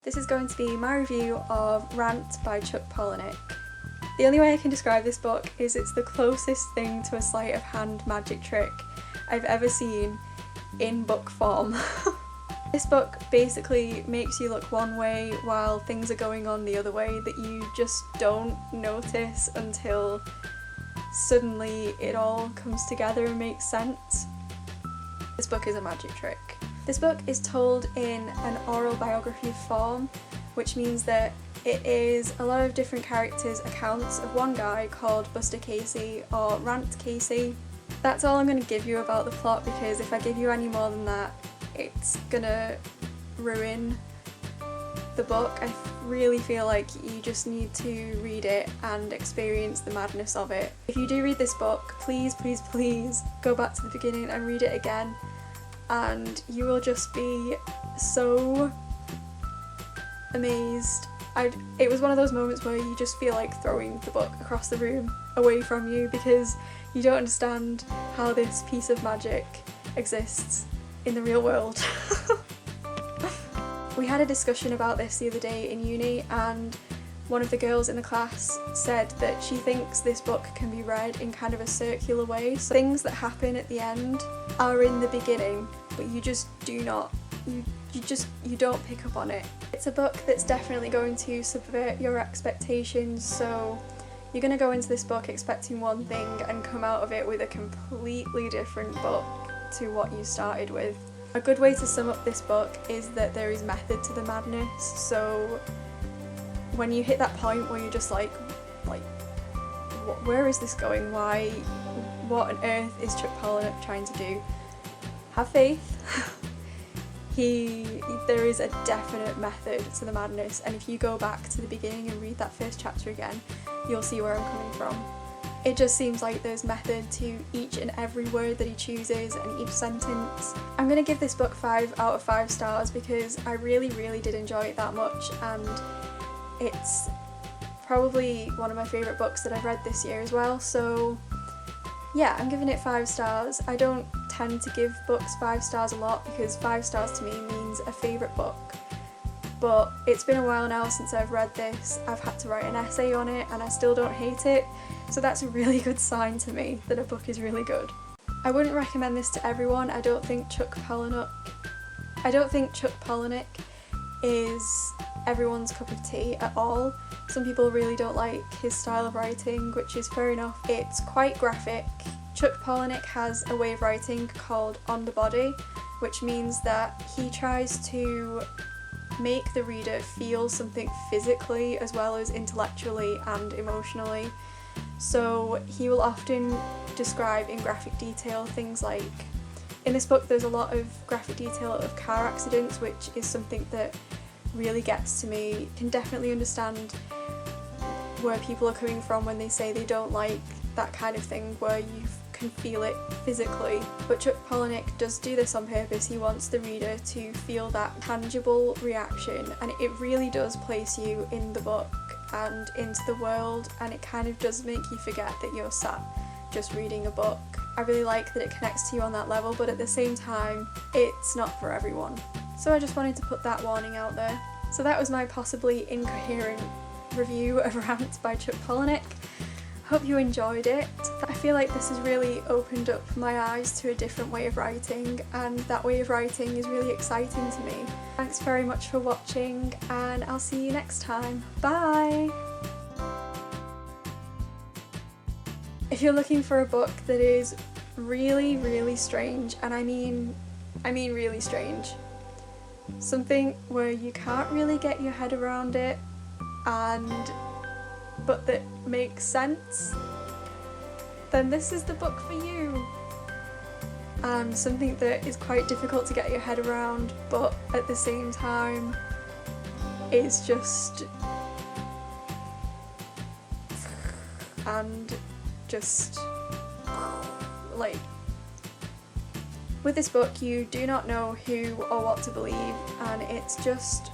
This is going to be my review of Rant by Chuck Palahniuk. The only way I can describe this book is it's the closest thing to a sleight of hand magic trick I've ever seen in book form. This book basically makes you look one way while things are going on the other way that you just don't notice until suddenly it all comes together and makes sense. This book is a magic trick. This book is told in an oral biography form, which means that it is a lot of different characters' accounts of one guy called Buster Casey or Rant Casey. That's all I'm going to give you about the plot, because if I give you any more than that, it's gonna ruin the book. I really feel like you just need to read it and experience the madness of it. If you do read this book, please, please, please go back to the beginning and read it again, and you will just be so amazed. It was one of those moments where you just feel like throwing the book across the room away from you because you don't understand how this piece of magic exists in the real world. We had a discussion about this the other day in uni, and one of the girls in the class said that she thinks this book can be read in kind of a circular way. So things that happen at the end are in the beginning, but you just do not, you don't pick up on it. It's a book that's definitely going to subvert your expectations, so you're going to go into this book expecting one thing and come out of it with a completely different book to what you started with. A good way to sum up this book is that there is method to the madness, so when you hit that point where you're just like where is this going? What on earth is Chuck Palahniuk trying to do? Have faith. There is a definite method to the madness, and if you go back to the beginning and read that first chapter again, you'll see where I'm coming from. It just seems like there's method to each and every word that he chooses and each sentence. I'm going to give this book 5 out of 5 stars because I really, really did enjoy it that much, and it's probably one of my favourite books that I've read this year as well, so yeah, I'm giving it 5 stars. I don't tend to give books 5 stars a lot because 5 stars to me means a favourite book. But it's been a while now since I've read this. I've had to write an essay on it and I still don't hate it, so that's a really good sign to me that a book is really good. I wouldn't recommend this to everyone. I don't think Chuck Palahniuk is everyone's cup of tea at all. Some people really don't like his style of writing, which is fair enough. It's quite graphic. Chuck Palahniuk has a way of writing called on the body, which means that he tries to make the reader feel something physically as well as intellectually and emotionally. So he will often describe in graphic detail things like, in this book there's a lot of graphic detail of car accidents, which is something that really gets to me. You can definitely understand where people are coming from when they say they don't like that kind of thing where you can feel it physically. But Chuck Palahniuk does do this on purpose. He wants the reader to feel that tangible reaction, and it really does place you in the book and into the world, and it kind of does make you forget that you're sat just reading a book. I really like that it connects to you on that level, but at the same time it's not for everyone. So I just wanted to put that warning out there. So that was my possibly incoherent review of Rant by Chuck Palahniuk. Hope you enjoyed it. I feel like this has really opened up my eyes to a different way of writing, and that way of writing is really exciting to me. Thanks very much for watching, and I'll see you next time. Bye! If you're looking for a book that is really, really strange, and I mean really strange, something where you can't really get your head around it but that makes sense, then this is the book for you. And something that is quite difficult to get your head around, but at the same time is just like, with this book you do not know who or what to believe, and it's just